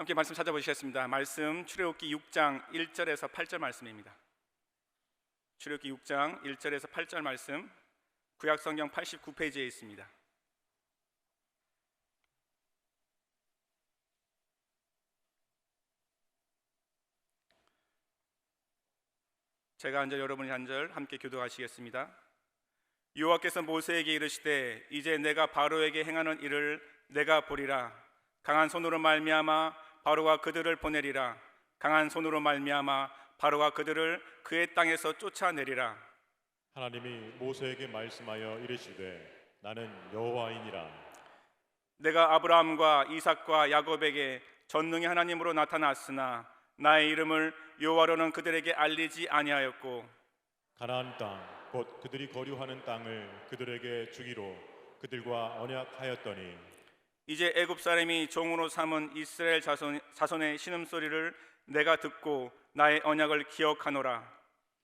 함께 말씀 찾아보시겠습니다. 말씀 출애굽기 6장 1절에서 8절 말씀입니다. 출애굽기 6장 1절에서 8절 말씀, 구약성경 89페이지에 있습니다. 제가 한 절, 여러분이 한 절 함께 교도하시겠습니다. 여호와께서 모세에게 이르시되 이제 내가 바로에게 행하는 일을 내가 보리라. 강한 손으로 말미암아 바로가 그들을 보내리라. 강한 손으로 말미암아 바로가 그들을 그의 땅에서 쫓아내리라. 하나님이 모세에게 말씀하여 이르시되 나는 여호와이니라. 내가 아브라함과 이삭과 야곱에게 전능의 하나님으로 나타났으나 나의 이름을 여호와로는 그들에게 알리지 아니하였고 가나안 땅 곧 그들이 거류하는 땅을 그들에게 주기로 그들과 언약하였더니 이제 애굽 사람이 종으로 삼은 이스라엘 자손의 신음소리를 내가 듣고 나의 언약을 기억하노라.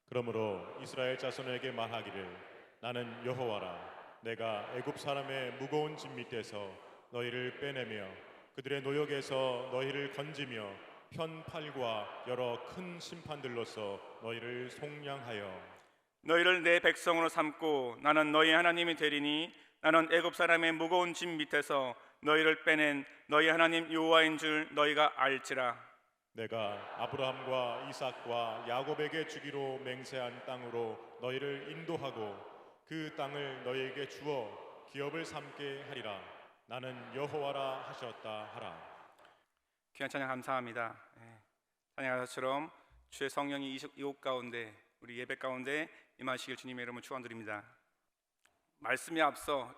그러므로 이스라엘 자손에게 말하기를 나는 여호와라. 내가 애굽 사람의 무거운 짐 밑에서 너희를 빼내며 그들의 노역에서 너희를 건지며 편팔과 여러 큰 심판들로서 너희를 속량하여 너희를 내 백성으로 삼고 나는 너희 하나님이 되리니 나는 애굽 사람의 무거운 짐 밑에서 너희를 빼낸 너희 하나님 여호와인 줄 너희가 알지라. 내가 아브라함과 이삭과 야곱에게 주기로 맹세한 땅으로 너희를 인도하고 그 땅을 너희에게 주어 기업을 삼게 하리라. 나는 여호와라 하셨다 하라. 귀한 찬양 감사합니다. 찬양가사처럼 주의 성령이 이곳 가운데, 우리 예배 가운데 임하시길 주님의 이름으로 축원드립니다. 말씀에 앞서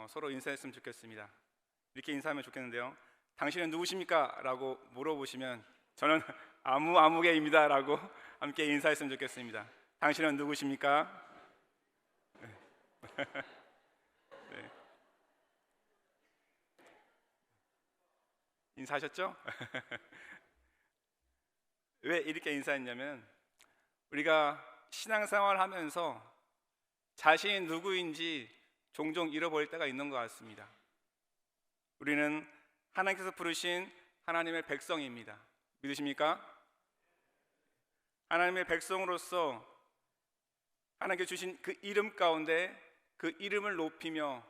서로 인사했으면 좋겠습니다. 이렇게 인사하면 좋겠는데요. 당신은 누구십니까? 라고 물어보시면 저는 아무개입니다 라고 함께 인사했으면 좋겠습니다. 당신은 누구십니까? 네. 인사하셨죠? 왜 이렇게 인사했냐면 우리가 신앙생활 하면서 자신이 누구인지 종종 잃어버릴 때가 있는 것 같습니다. 우리는 하나님께서 부르신 하나님의 백성입니다. 믿으십니까? 하나님의 백성으로서 하나님께 주신 그 이름 가운데 그 이름을 높이며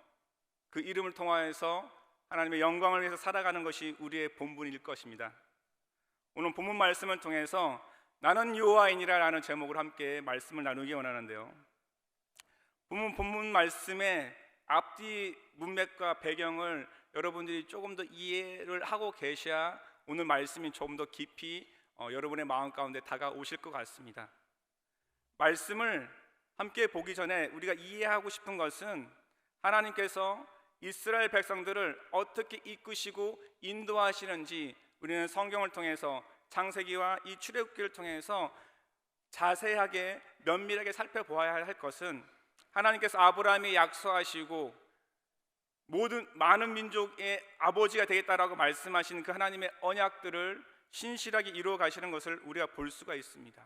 그 이름을 통하여서 하나님의 영광을 위해서 살아가는 것이 우리의 본분일 것입니다. 오늘 본문 말씀을 통해서 나는 여호와이니라 라는 제목으로 함께 말씀을 나누기 원하는데요, 본문 말씀의 앞뒤 문맥과 배경을 여러분들이 조금 더 이해를 하고 계셔야 오늘 말씀이 조금 더 깊이 여러분의 마음 가운데 다가오실 것 같습니다. 말씀을 함께 보기 전에 우리가 이해하고 싶은 것은 하나님께서 이스라엘 백성들을 어떻게 이끄시고 인도하시는지 우리는 성경을 통해서 창세기와 이 출애굽기를 통해서 자세하게 면밀하게 살펴보아야 할 것은 하나님께서 아브라함이 약속하시고 많은 민족의 아버지가 되겠다라고 말씀하신 그 하나님의 언약들을 신실하게 이루어 가시는 것을 우리가 볼 수가 있습니다.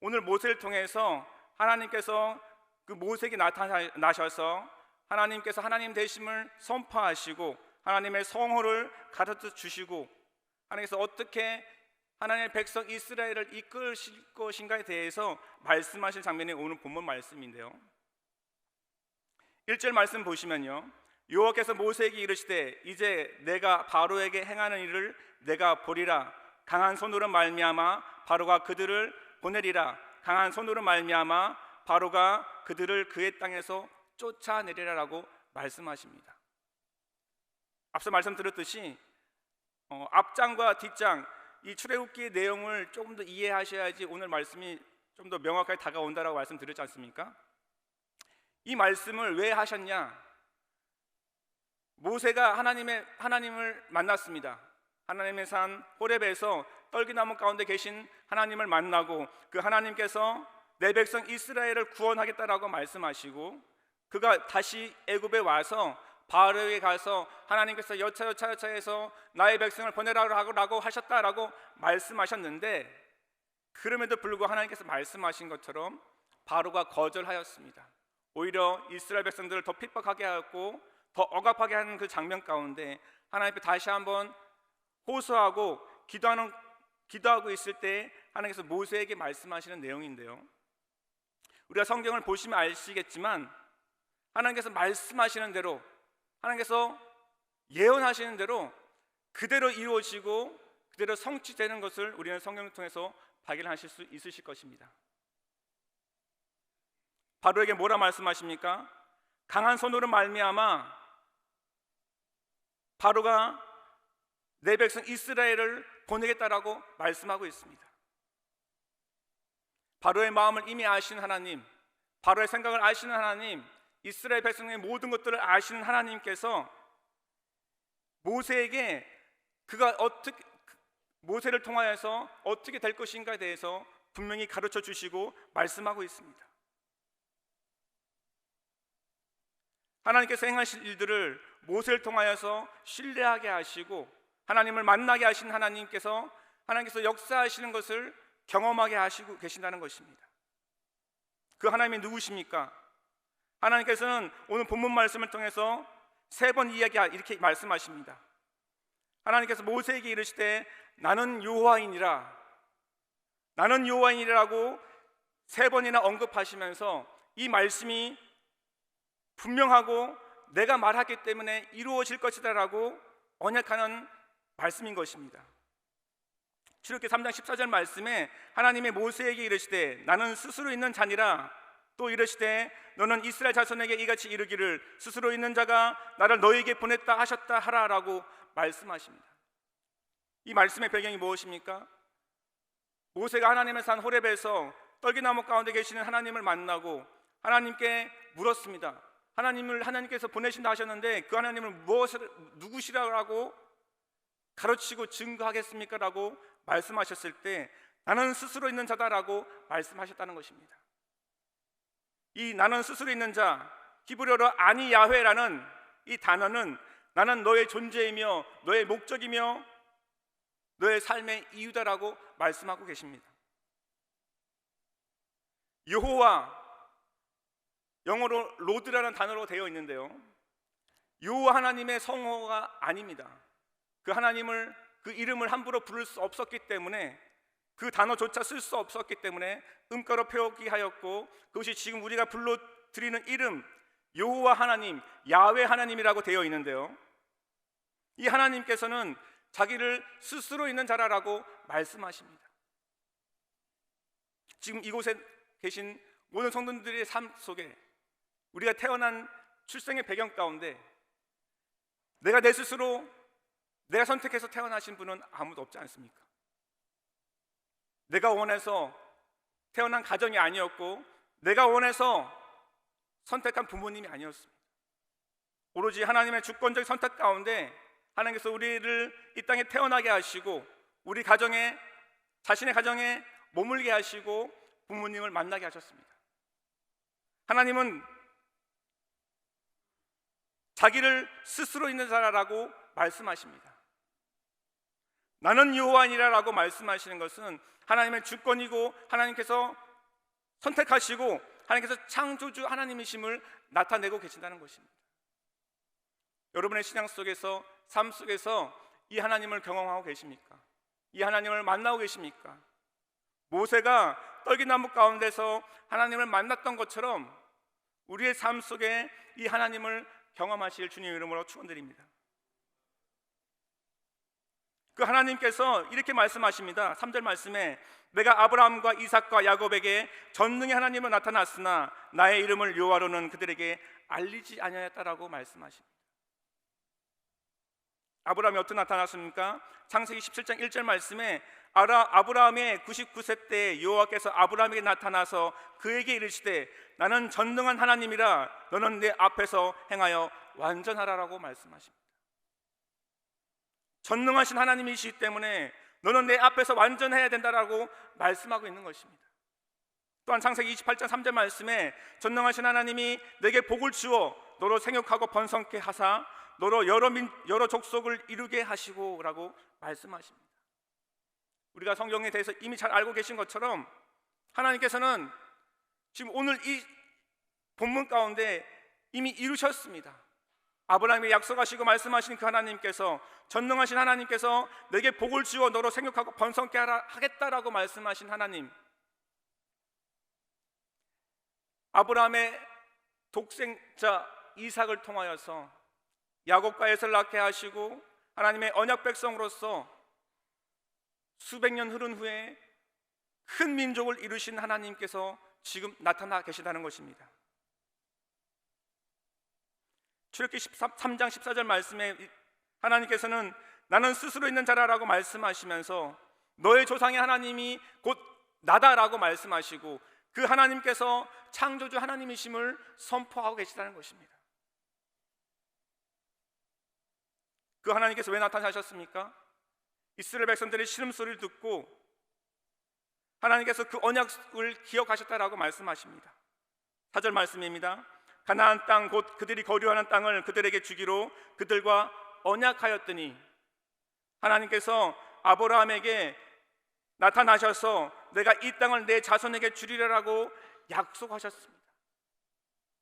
오늘 모세를 통해서 하나님께서 그 모세에게 나타나셔서 하나님께서 하나님 되심을 선포하시고 하나님의 성호를 가르쳐 주시고 하나님께서 어떻게 하나님의 백성 이스라엘을 이끌실 것인가에 대해서 말씀하실 장면이 오늘 본문 말씀인데요, 1절 말씀 보시면요, 여호와께서 모세에게 이르시되 이제 내가 바로에게 행하는 일을 내가 보리라. 강한 손으로 말미암아 바로가 그들을 보내리라. 강한 손으로 말미암아 바로가 그들을 그의 땅에서 쫓아내리라라고 말씀하십니다. 앞서 말씀드렸듯이 앞장과 뒷장, 이 출애굽기의 내용을 조금 더 이해하셔야지 오늘 말씀이 좀 더 명확하게 다가온다라고 말씀드렸지 않습니까? 이 말씀을 왜 하셨냐? 모세가 하나님을 만났습니다. 하나님의 산 호렙에서 떨기나무 가운데 계신 하나님을 만나고 그 하나님께서 내 백성 이스라엘을 구원하겠다라고 말씀하시고 그가 다시 애굽에 와서 바로에게 가서 하나님께서 여차여차해서 나의 백성을 보내라고 하셨다라고 말씀하셨는데, 그럼에도 불구하고 하나님께서 말씀하신 것처럼 바로가 거절하였습니다. 오히려 이스라엘 백성들을 더 핍박하게 하였고 더 억압하게 하는 그 장면 가운데 하나님 앞에 다시 한번 호소하고 기도하고 있을 때 하나님께서 모세에게 말씀하시는 내용인데요, 우리가 성경을 보시면 아시겠지만 하나님께서 말씀하시는 대로, 하나님께서 예언하시는 대로 그대로 이루어지고 그대로 성취되는 것을 우리는 성경을 통해서 발견하실 수 있으실 것입니다. 바로에게 뭐라 말씀하십니까? 강한 손으로 말미암아 바로가 내 백성 이스라엘을 보내겠다라고 말씀하고 있습니다. 바로의 마음을 이미 아시는 하나님, 바로의 생각을 아시는 하나님, 이스라엘 백성의 모든 것들을 아시는 하나님께서 모세에게 모세를 통하여서 어떻게 될 것인가에 대해서 분명히 가르쳐 주시고 말씀하고 있습니다. 하나님께서 행하실 일들을 모세를 통하여서 신뢰하게 하시고 하나님을 만나게 하신 하나님께서 역사하시는 것을 경험하게 하시고 계신다는 것입니다. 그 하나님이 누구십니까? 하나님께서는 오늘 본문 말씀을 통해서 3번 이렇게 말씀하십니다. 하나님께서 모세에게 이르시되 나는 여호와이니라, 나는 여호와이니라고 3번이나 언급하시면서 이 말씀이 분명하고 내가 말하기 때문에 이루어질 것이다 라고 언약하는 말씀인 것입니다. 출애굽기 3장 14절 말씀에 하나님의 모세에게 이르시되 나는 스스로 있는 자니라, 또 이르시되 너는 이스라엘 자손에게 이같이 이르기를 스스로 있는 자가 나를 너에게 보냈다 하셨다 하라 라고 말씀하십니다. 이 말씀의 배경이 무엇입니까? 모세가 하나님의 산 호렙에서 떨기나무 가운데 계시는 하나님을 만나고 하나님께 물었습니다. 하나님께서 보내신다 하셨는데 그 하나님을 누구시라고 가르치고 증거하겠습니까? 라고 말씀하셨을 때 나는 스스로 있는 자다라고 말씀하셨다는 것입니다. 이 나는 스스로 있는 자, 히브리어로 아니 야훼라는 이 단어는 나는 너의 존재이며 너의 목적이며 너의 삶의 이유다라고 말씀하고 계십니다. 여호와, 영어로 로드라는 단어로 되어 있는데요, 여호와 하나님의 성호가 아닙니다. 그 이름을 함부로 부를 수 없었기 때문에, 그 단어조차 쓸 수 없었기 때문에 음가로 표기하였고, 그것이 지금 우리가 불러드리는 이름 여호와 하나님, 야훼 하나님이라고 되어 있는데요, 이 하나님께서는 자기를 스스로 있는 자라라고 말씀하십니다. 지금 이곳에 계신 모든 성도들의 삶 속에 우리가 태어난 출생의 배경 가운데 내가 내 스스로 내가 선택해서 태어나신 분은 아무도 없지 않습니까? 내가 원해서 태어난 가정이 아니었고 내가 원해서 선택한 부모님이 아니었습니다. 오로지 하나님의 주권적 선택 가운데 하나님께서 우리를 이 땅에 태어나게 하시고 우리 가정에, 자신의 가정에 머물게 하시고 부모님을 만나게 하셨습니다. 하나님은 자기를 스스로 있는 자라고 말씀하십니다. 나는 여호와니라라고 말씀하시는 것은 하나님의 주권이고 하나님께서 선택하시고 하나님께서 창조주 하나님이심을 나타내고 계신다는 것입니다. 여러분의 신앙 속에서, 삶 속에서 이 하나님을 경험하고 계십니까? 이 하나님을 만나고 계십니까? 모세가 떨기나무 가운데서 하나님을 만났던 것처럼 우리의 삶 속에 이 하나님을 경험하실 주님 이름으로 축원드립니다. 그 하나님께서 이렇게 말씀하십니다. 3절 말씀에 내가 아브라함과 이삭과 야곱에게 전능의 하나님으로 나타났으나 나의 이름을 여호와로는 그들에게 알리지 아니하였다라고 말씀하십니다. 아브라함이 어떻게 나타났습니까? 창세기 17장 1절 말씀에 아브라함의 99세 때 여호와께서 아브라함에게 나타나서 그에게 이르시되 나는 전능한 하나님이라 너는 내 앞에서 행하여 완전하라라고 말씀하십니다. 전능하신 하나님이시기 때문에 너는 내 앞에서 완전해야 된다라고 말씀하고 있는 것입니다. 또한 창세기 28장 3절 말씀에 전능하신 하나님이 내게 복을 주어 너로 생육하고 번성케 하사 너로 여러 족속을 이루게 하시고 라고 말씀하십니다. 우리가 성경에 대해서 이미 잘 알고 계신 것처럼 하나님께서는 지금 오늘 이 본문 가운데 이미 이루셨습니다. 아브라함에게 약속하시고 말씀하신 그 하나님께서, 전능하신 하나님께서 내게 복을 주어 너로 생육하고 번성케 하겠다라고 말씀하신 하나님, 아브라함의 독생자 이삭을 통하여서 야곱과 에서를 낳게 하시고 하나님의 언약 백성으로서 수백 년 흐른 후에 큰 민족을 이루신 하나님께서 지금 나타나 계시다는 것입니다. 출애굽기 3장 14절 말씀에 하나님께서는 나는 스스로 있는 자라라고 말씀하시면서 너의 조상의 하나님이 곧 나다라고 말씀하시고 그 하나님께서 창조주 하나님이심을 선포하고 계시다는 것입니다. 그 하나님께서 왜 나타나셨습니까? 이스라엘 백성들의 신음소리를 듣고 하나님께서 그 언약을 기억하셨다라고 말씀하십니다. 4절 말씀입니다. 가나안 땅 곧 그들이 거류하는 땅을 그들에게 주기로 그들과 언약하였더니, 하나님께서 아브라함에게 나타나셔서 내가 이 땅을 내 자손에게 주리라라고 약속하셨습니다.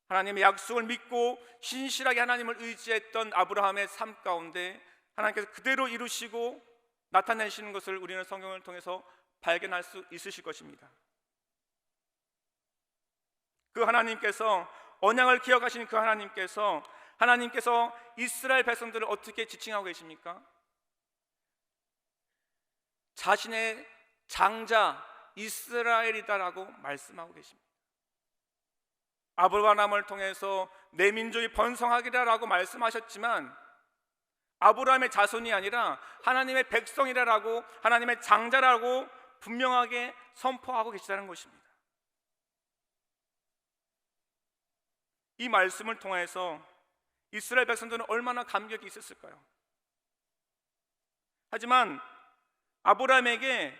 하나님의 약속을 믿고 신실하게 하나님을 의지했던 아브라함의 삶 가운데 하나님께서 그대로 이루시고 나타내시는 것을 우리는 성경을 통해서 발견할 수 있으실 것입니다. 그 하나님께서, 언약을 기억하시는 그 하나님께서 이스라엘 백성들을 어떻게 지칭하고 계십니까? 자신의 장자 이스라엘이다라고 말씀하고 계십니다. 아브라함을 통해서 내 민족이 번성하기라라고 말씀하셨지만 아브라함의 자손이 아니라 하나님의 백성이라라고, 하나님의 장자라고 분명하게 선포하고 계시다는 것입니다. 이 말씀을 통해서 이스라엘 백성들은 얼마나 감격이 있었을까요? 하지만 아브라함에게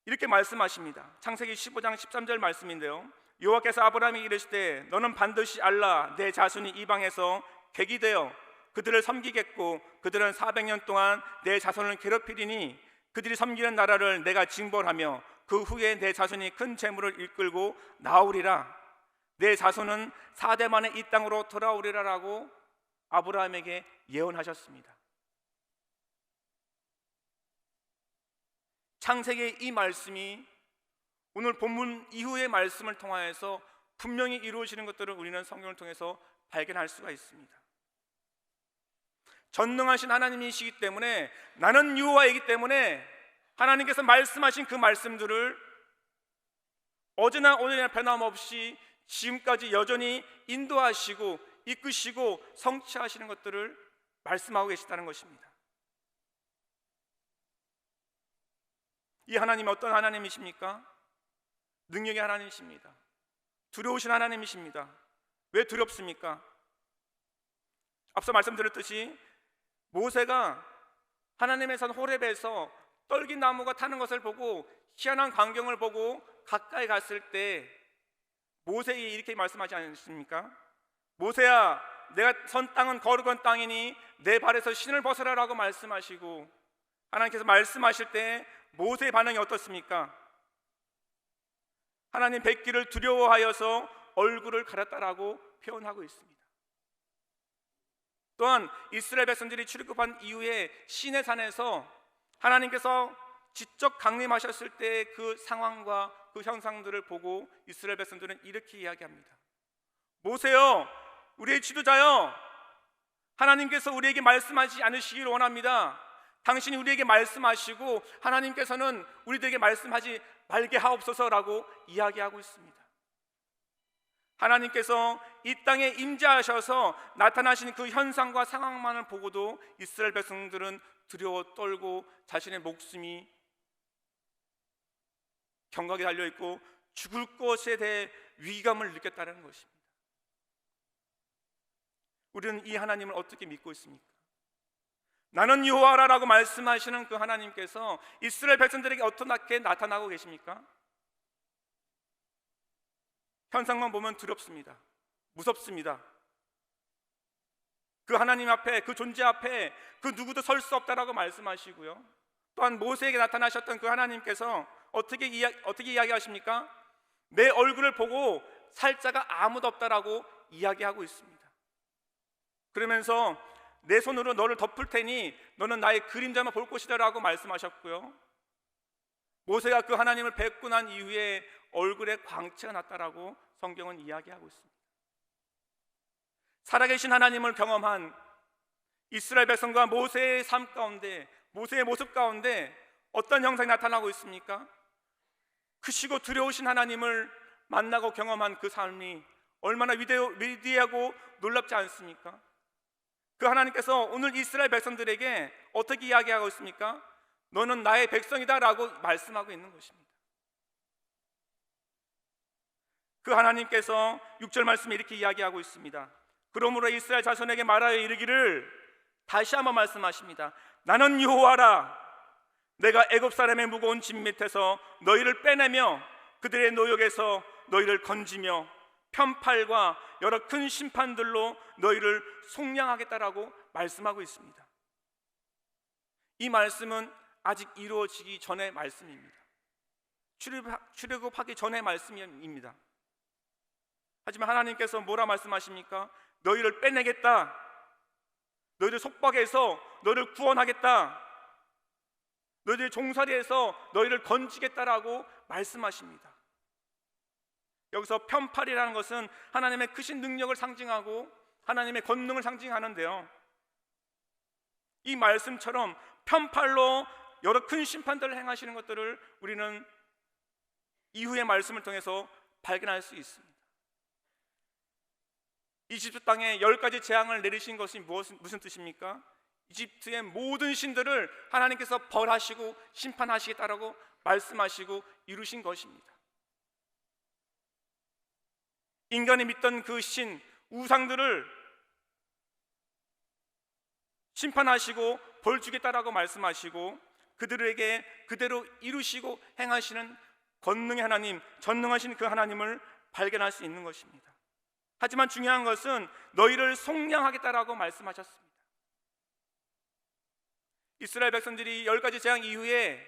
이렇게 말씀하십니다. 창세기 15장 13절 말씀인데요, 여호와께서 아브라함에게 이르시되 너는 반드시 알라 내 자손이 이방에서 객이 되어 그들을 섬기겠고 그들은 400년 동안 내 자손을 괴롭히리니 그들이 섬기는 나라를 내가 징벌하며 그 후에 내 자손이 큰 재물을 이끌고 나오리라. 내 자손은 4대 만에 이 땅으로 돌아오리라라고 아브라함에게 예언하셨습니다. 창세기의 이 말씀이 오늘 본문 이후의 말씀을 통하여서 분명히 이루어지는 것들을 우리는 성경을 통해서 발견할 수가 있습니다. 전능하신 하나님이시기 때문에, 나는 여호와이기 때문에 하나님께서 말씀하신 그 말씀들을 어제나 오늘이나 변함없이 지금까지 여전히 인도하시고 이끄시고 성취하시는 것들을 말씀하고 계시다는 것입니다. 이 하나님이 어떤 하나님이십니까? 능력의 하나님이십니다. 두려우신 하나님이십니다. 왜 두렵습니까? 앞서 말씀드렸듯이 모세가 하나님의 산 호렙에서 떨긴 나무가 타는 것을 보고 희한한 광경을 보고 가까이 갔을 때 모세에게 이렇게 말씀하지 않습니까? 모세야, 내가 선 땅은 거룩한 땅이니 내 발에서 신을 벗으라라고 말씀하시고, 하나님께서 말씀하실 때 모세의 반응이 어떻습니까? 하나님 뵙기를 두려워하여서 얼굴을 가렸다라고 표현하고 있습니다. 또한 이스라엘 백성들이 출애굽한 이후에 시내 산에서 하나님께서 지적 강림하셨을 때 그 상황과 그 형상들을 보고 이스라엘 백성들은 이렇게 이야기합니다. 모세여, 우리의 지도자여, 하나님께서 우리에게 말씀하지 않으시기를 원합니다. 당신이 우리에게 말씀하시고 하나님께서는 우리들에게 말씀하지 말게 하옵소서라고 이야기하고 있습니다. 하나님께서 이 땅에 임재하셔서 나타나신 그 현상과 상황만을 보고도 이스라엘 백성들은 두려워 떨고 자신의 목숨이 경각에 달려있고 죽을 것에 대해 위감을 느꼈다는 것입니다. 우리는 이 하나님을 어떻게 믿고 있습니까? 나는 여호와라라고 말씀하시는 그 하나님께서 이스라엘 백성들에게 어떻게 나타나고 계십니까? 현상만 보면 두렵습니다. 무섭습니다. 그 하나님 앞에, 그 존재 앞에 그 누구도 설 수 없다라고 말씀하시고요. 또한 모세에게 나타나셨던 그 하나님께서 어떻게 이야기하십니까? 내 얼굴을 보고 살 자가 아무도 없다라고 이야기하고 있습니다. 그러면서 내 손으로 너를 덮을 테니 너는 나의 그림자만 볼 것이다 라고 말씀하셨고요. 모세가 그 하나님을 뵙고 난 이후에 얼굴에 광채가 났다라고 성경은 이야기하고 있습니다. 살아계신 하나님을 경험한 이스라엘 백성과 모세의 삶 가운데, 모세의 모습 가운데 어떤 형상이 나타나고 있습니까? 크시고 두려우신 하나님을 만나고 경험한 그 삶이 얼마나 위대하고 놀랍지 않습니까? 그 하나님께서 오늘 이스라엘 백성들에게 어떻게 이야기하고 있습니까? 너는 나의 백성이다 라고 말씀하고 있는 것입니다. 그 하나님께서 6절 말씀에 이렇게 이야기하고 있습니다. 그러므로 이스라엘 자손에게 말하여 이르기를, 다시 한번 말씀하십니다. 나는 여호와라. 내가 애굽 사람의 무거운 짐 밑에서 너희를 빼내며 그들의 노역에서 너희를 건지며 편팔과 여러 큰 심판들로 너희를 속량하겠다라고 말씀하고 있습니다. 이 말씀은 아직 이루어지기 전의 말씀입니다. 출애굽하기 전의 말씀입니다. 하지만 하나님께서 뭐라 말씀하십니까? 너희를 빼내겠다, 너희를 속박해서 너희를 구원하겠다, 너희들 종살이에서 너희를 건지겠다라고 말씀하십니다. 여기서 편팔이라는 것은 하나님의 크신 능력을 상징하고 하나님의 권능을 상징하는데요, 이 말씀처럼 편팔로 여러 큰 심판들을 행하시는 것들을 우리는 이후의 말씀을 통해서 발견할 수 있습니다. 이집트 땅에 10가지 재앙을 내리신 것이 무슨 뜻입니까? 이집트의 모든 신들을 하나님께서 벌하시고 심판하시겠다라고 말씀하시고 이루신 것입니다. 인간이 믿던 그 신, 우상들을 심판하시고 벌 주겠다라고 말씀하시고 그들에게 그대로 이루시고 행하시는 권능의 하나님, 전능하신 그 하나님을 발견할 수 있는 것입니다. 하지만 중요한 것은 너희를 속량하겠다라고 말씀하셨습니다. 이스라엘 백성들이 10가지 재앙 이후에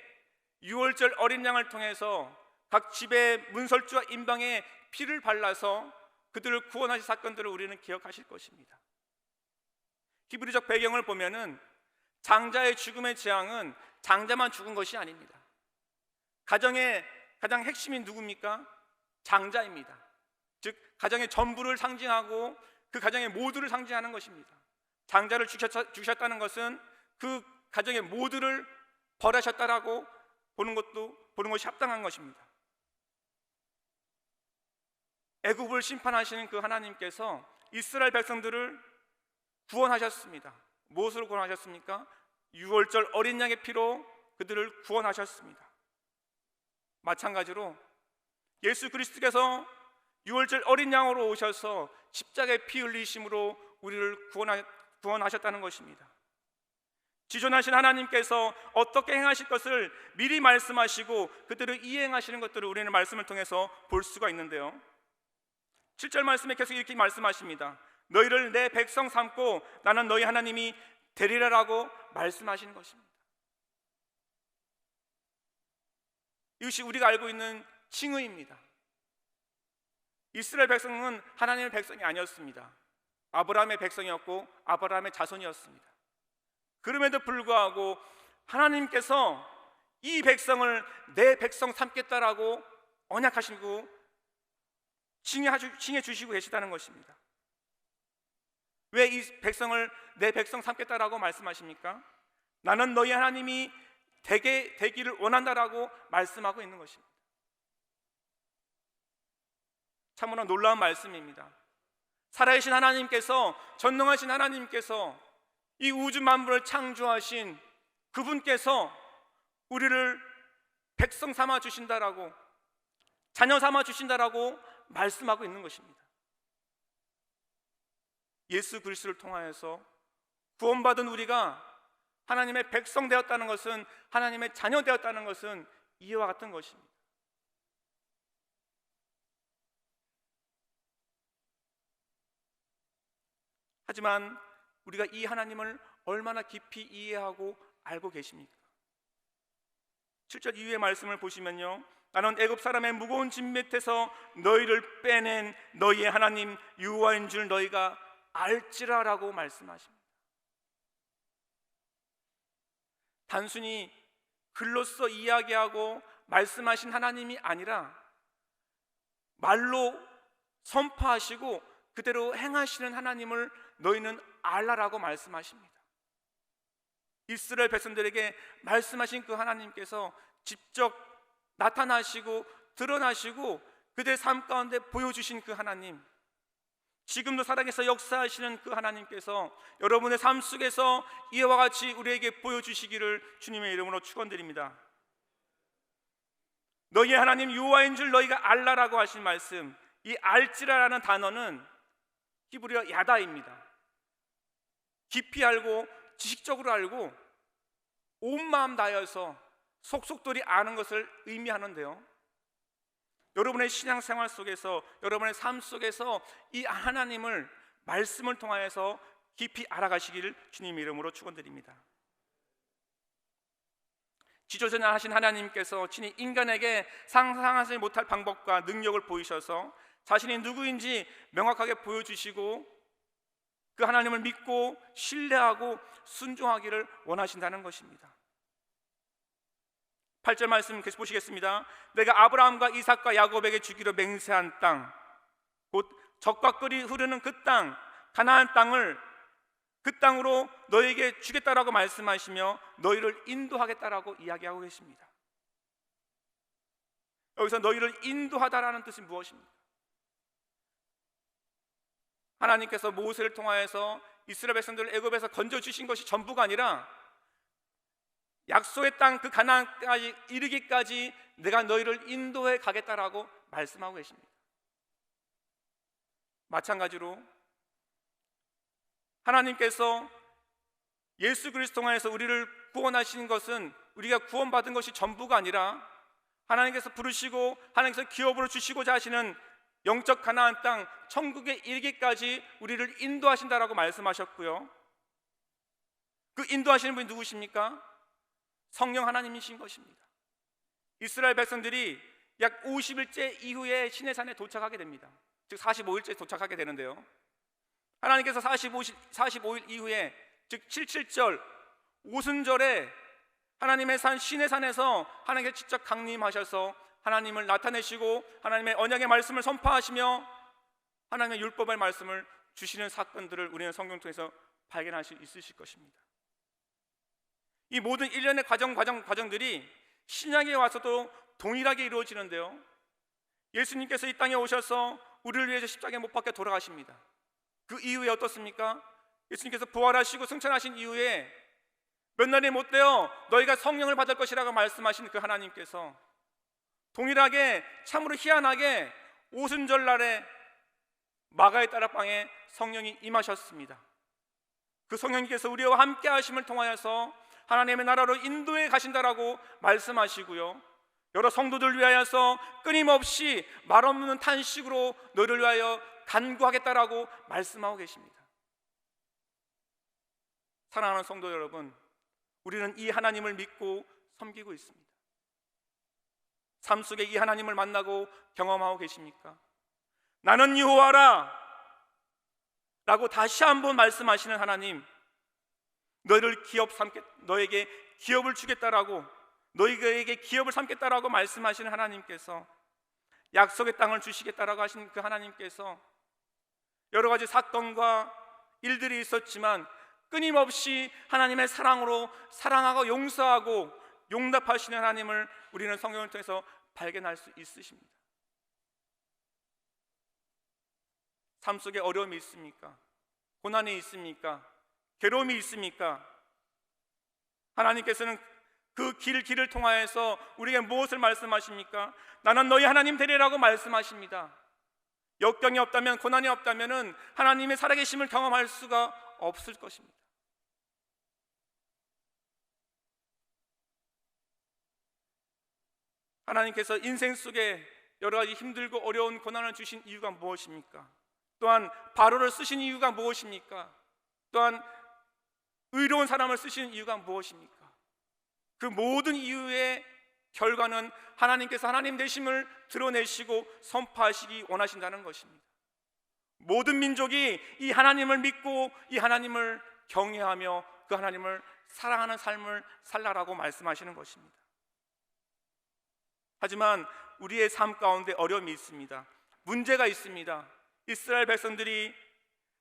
유월절 어린 양을 통해서 각 집의 문설주와 임방에 피를 발라서 그들을 구원하신 사건들을 우리는 기억하실 것입니다. 히브리적 배경을 보면은 장자의 죽음의 재앙은 장자만 죽은 것이 아닙니다. 가정의 가장 핵심이 누굽니까? 장자입니다. 즉 가정의 전부를 상징하고 그 가정의 모두를 상징하는 것입니다. 장자를 죽으셨다는 것은 그 가정의 모두를 벌하셨다라고 보는 것이 합당한 것입니다. 애굽을 심판하시는 그 하나님께서 이스라엘 백성들을 구원하셨습니다. 무엇으로 구원하셨습니까? 유월절 어린 양의 피로 그들을 구원하셨습니다. 마찬가지로 예수 그리스도께서 유월절 어린 양으로 오셔서 십자가에 피 흘리심으로 우리를 구원하셨다는 것입니다. 지존하신 하나님께서 어떻게 행하실 것을 미리 말씀하시고 그들을 이행하시는 것들을 우리는 말씀을 통해서 볼 수가 있는데요, 7절 말씀에 계속 이렇게 말씀하십니다. 너희를 내 백성 삼고 나는 너희 하나님이 되리라라고 말씀하시는 것입니다. 이것이 우리가 알고 있는 칭의입니다. 이스라엘 백성은 하나님의 백성이 아니었습니다. 아브라함의 백성이었고 아브라함의 자손이었습니다. 그럼에도 불구하고 하나님께서 이 백성을 내 백성 삼겠다라고 언약하시고 칭해 주시고 계시다는 것입니다. 왜 이 백성을 내 백성 삼겠다라고 말씀하십니까? 나는 너희 하나님이 되기를 원한다라고 말씀하고 있는 것입니다. 참으로 놀라운 말씀입니다. 살아계신 하나님께서, 전능하신 하나님께서, 이 우주 만물을 창조하신 그분께서 우리를 백성 삼아 주신다라고, 자녀 삼아 주신다라고 말씀하고 있는 것입니다. 예수 그리스도를 통하여서 구원받은 우리가 하나님의 백성 되었다는 것은, 하나님의 자녀 되었다는 것은 이와 같은 것입니다. 하지만 우리가 이 하나님을 얼마나 깊이 이해하고 알고 계십니까? 7절 이후의 말씀을 보시면요, 나는 애굽 사람의 무거운 짐 밑에서 너희를 빼낸 너희의 하나님 여호와인 줄 너희가 알지라라고 말씀하십니다. 단순히 글로써 이야기하고 말씀하신 하나님이 아니라 말로 선포하시고 그대로 행하시는 하나님을 너희는 알라라고 말씀하십니다. 이스라엘 백성들에게 말씀하신 그 하나님께서 직접 나타나시고 드러나시고 그들의 삶 가운데 보여주신 그 하나님, 지금도 살아계셔 역사하시는 그 하나님께서 여러분의 삶 속에서 이와 같이 우리에게 보여주시기를 주님의 이름으로 축원드립니다. 너희의 하나님 여호와인 줄 너희가 알라라고 하신 말씀, 이 알지라라는 단어는 히브리어 야다입니다. 깊이 알고 지식적으로 알고 온 마음 다해서 속속들이 아는 것을 의미하는데요, 여러분의 신앙생활 속에서, 여러분의 삶 속에서 이 하나님을 말씀을 통하여서 깊이 알아가시기를 주님의 이름으로 축원드립니다. 지조전능하신 하나님께서 친히 인간에게 상상하지 못할 방법과 능력을 보이셔서 자신이 누구인지 명확하게 보여주시고 그 하나님을 믿고 신뢰하고 순종하기를 원하신다는 것입니다. 8절 말씀 계속 보시겠습니다. 내가 아브라함과 이삭과 야곱에게 주기로 맹세한 땅, 곧 젖과 꿀이 흐르는 그 땅, 가나안 땅을 그 땅으로 너희에게 주겠다라고 말씀하시며 너희를 인도하겠다라고 이야기하고 계십니다. 여기서 너희를 인도하다라는 뜻이 무엇입니까? 하나님께서 모세를 통하여서 이스라엘 백성들을 애굽에서 건져주신 것이 전부가 아니라 약속의 땅 그 가나안까지 이르기까지 내가 너희를 인도해 가겠다라고 말씀하고 계십니다. 마찬가지로 하나님께서 예수 그리스도 통하여서 우리를 구원하신 것은 우리가 구원받은 것이 전부가 아니라 하나님께서 부르시고 하나님께서 기업으로 주시고자 하시는 영적 가나안 땅 천국에 이르기까지 우리를 인도하신다라고 말씀하셨고요, 그 인도하시는 분이 누구십니까? 성령 하나님이신 것입니다. 이스라엘 백성들이 약 50일째 이후에 시내산에 도착하게 됩니다. 즉 45일째 도착하게 되는데요, 하나님께서 45일 이후에 즉 77절 오순절에 하나님의 산 시내산에서 하나님께서 직접 강림하셔서 하나님을 나타내시고 하나님의 언약의 말씀을 선포하시며 하나님의 율법의 말씀을 주시는 사건들을 우리는 성경 통해서 발견할 수 있으실 것입니다. 이 모든 일련의 과정들이 신약에 와서도 동일하게 이루어지는데요, 예수님께서 이 땅에 오셔서 우리를 위해서 십자가에 못 박혀 돌아가십니다. 그 이후에 어떻습니까? 예수님께서 부활하시고 승천하신 이후에 몇 날이 못 되어 너희가 성령을 받을 것이라고 말씀하신 그 하나님께서 동일하게 참으로 희한하게 오순절 날에 마가의 다락방에 성령이 임하셨습니다. 그 성령님께서 우리와 함께 하심을 통하여서 하나님의 나라로 인도해 가신다라고 말씀하시고요, 여러 성도들 위하여서 끊임없이 말없는 탄식으로 너희를 위하여 간구하겠다라고 말씀하고 계십니다. 사랑하는 성도 여러분, 우리는 이 하나님을 믿고 섬기고 있습니다. 삶 속에 이 하나님을 만나고 경험하고 계십니까? 나는 여호와라 라고 다시 한번 말씀하시는 하나님, 너에게 기업을 주겠다라고, 너희에게 기업을 삼겠다라고 말씀하시는 하나님께서, 약속의 땅을 주시겠다라고 하신 그 하나님께서 여러 가지 사건과 일들이 있었지만 끊임없이 하나님의 사랑으로 사랑하고 용서하고 용납하시는 하나님을 우리는 성경을 통해서 발견할 수 있으십니다. 삶 속에 어려움이 있습니까? 고난이 있습니까? 괴로움이 있습니까? 하나님께서는 그 길을 통하여서 우리에게 무엇을 말씀하십니까? 나는 너희 하나님 되리라고 말씀하십니다. 역경이 없다면, 고난이 없다면 하나님의 살아계심을 경험할 수가 없을 것입니다. 하나님께서 인생 속에 여러 가지 힘들고 어려운 고난을 주신 이유가 무엇입니까? 또한 바로를 쓰신 이유가 무엇입니까? 또한 의로운 사람을 쓰시는 이유가 무엇입니까? 그 모든 이유의 결과는 하나님께서 하나님 되심을 드러내시고 선포하시기 원하신다는 것입니다. 모든 민족이 이 하나님을 믿고 이 하나님을 경외하며 그 하나님을 사랑하는 삶을 살라라고 말씀하시는 것입니다. 하지만 우리의 삶 가운데 어려움이 있습니다. 문제가 있습니다. 이스라엘 백성들이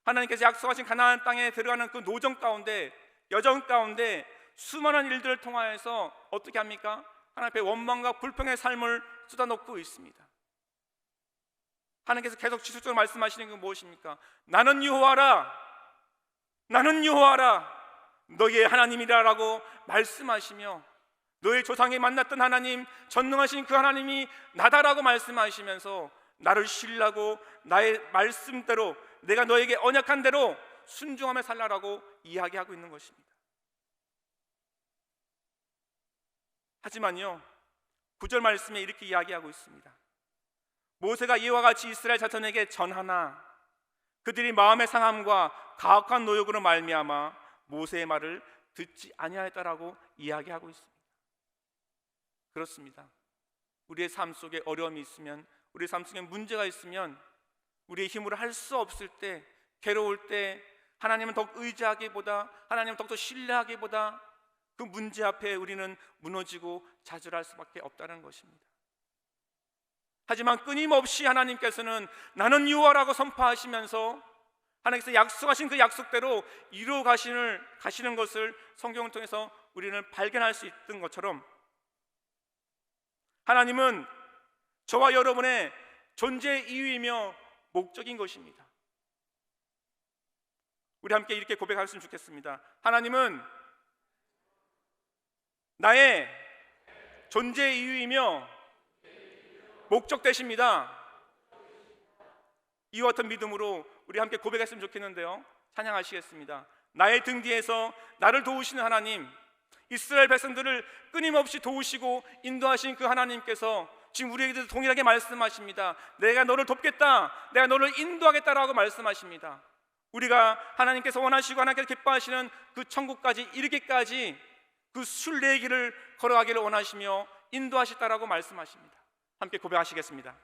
하나님께서 약속하신 가나안 땅에 들어가는 그 노정 가운데, 여정 가운데 수많은 일들을 통하여서 어떻게 합니까? 하나님 앞에 원망과 불평의 삶을 쏟아놓고 있습니다. 하나님께서 계속 지속적으로 말씀하시는 건 무엇입니까? 나는 여호와라, 나는 여호와라, 너희의 하나님이라라고 말씀하시며, 너희 조상이 만났던 하나님, 전능하신 그 하나님이 나다라고 말씀하시면서 나를 신뢰하고 나의 말씀대로, 내가 너에게 언약한 대로 순종하며 살라라고 이야기하고 있는 것입니다. 하지만요, 9절 말씀에 이렇게 이야기하고 있습니다. 모세가 이와 같이 이스라엘 자손에게 전하나 그들이 마음의 상함과 가혹한 노역으로 말미암아 모세의 말을 듣지 아니하였다라고 이야기하고 있습니다. 그렇습니다. 우리의 삶 속에 어려움이 있으면, 우리의 삶 속에 문제가 있으면, 우리의 힘으로 할 수 없을 때, 괴로울 때 하나님은 더욱 의지하기보다, 하나님은 더욱더 신뢰하기보다 그 문제 앞에 우리는 무너지고 좌절할 수밖에 없다는 것입니다. 하지만 끊임없이 하나님께서는 나는 여호와라고 선포하시면서 하나님께서 약속하신 그 약속대로 이루어 가시는 것을 성경을 통해서 우리는 발견할 수 있던 것처럼, 하나님은 저와 여러분의 존재의 이유이며 목적인 것입니다. 우리 함께 이렇게 고백했으면 좋겠습니다. 하나님은 나의 존재의 이유이며 목적 되십니다. 이와 같은 믿음으로 우리 함께 고백했으면 좋겠는데요, 찬양하시겠습니다. 나의 등 뒤에서 나를 도우시는 하나님, 이스라엘 백성들을 끊임없이 도우시고 인도하신 그 하나님께서 지금 우리에게도 동일하게 말씀하십니다. 내가 너를 돕겠다, 내가 너를 인도하겠다라고 말씀하십니다. 우리가 하나님께서 원하시고 하나님께서 기뻐하시는 그 천국까지 이르기까지 그 순례의 길을 걸어가기를 원하시며 인도하시다라고 말씀하십니다. 함께 고백하시겠습니다.